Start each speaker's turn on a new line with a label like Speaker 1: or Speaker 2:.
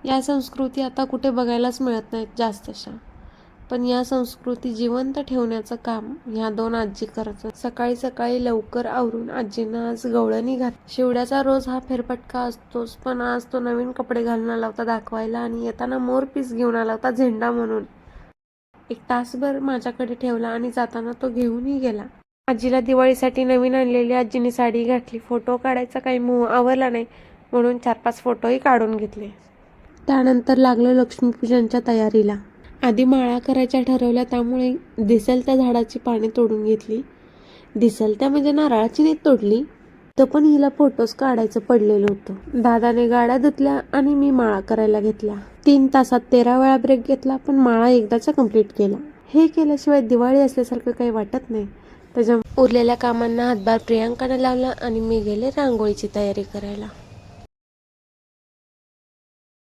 Speaker 1: या संस्कृती आता कुठे बघायलाच मिळत नाहीत जास्तशा. पण या संस्कृती जिवंत ठेवण्याचं काम ह्या 2 आजी करतात. सकाळी सकाळी लवकर आवरून आजींना आज गवळणी घात. शिवड्याचा रोज हा फेरफटका असतोच, पण आज तो नवीन कपडे घालून आला होता दाखवायला आणि येताना मोरपीस घेऊन आला होता झेंडा म्हणून. 1 तासभर माझ्याकडे ठेवला आणि जाताना तो घेऊनही गेला. आजीला दिवाळीसाठी नवीन आणलेली आजीने साडी घातली. फोटो काढायचा काही आवरला नाही म्हणून 4-5 फोटोही काढून घेतले. त्यानंतर लागलं लक्ष्मीपूजनच्या तयारीला. आधी माळा करायच्या ठरवल्या, त्यामुळे दिसेल त्या झाडाची पाने तोडून घेतली. दिसेल त्या म्हणजे नारळाची नाही तोडली, तर पण हिला फोटोज काढायचं पडलेलं होतं. दादाने गाड्या धुतल्या आणि मी माळा करायला घेतला. 3 तासात 13 वेळा ब्रेक घेतला, पण माळा एकदाचा कंप्लीट केला. हे केल्याशिवाय दिवाळी असल्यासारखं काही वाटत नाही. त्याच्या उरलेल्या कामांना हातभार प्रियांकाने लावला आणि मी गेले रांगोळीची तयारी करायला.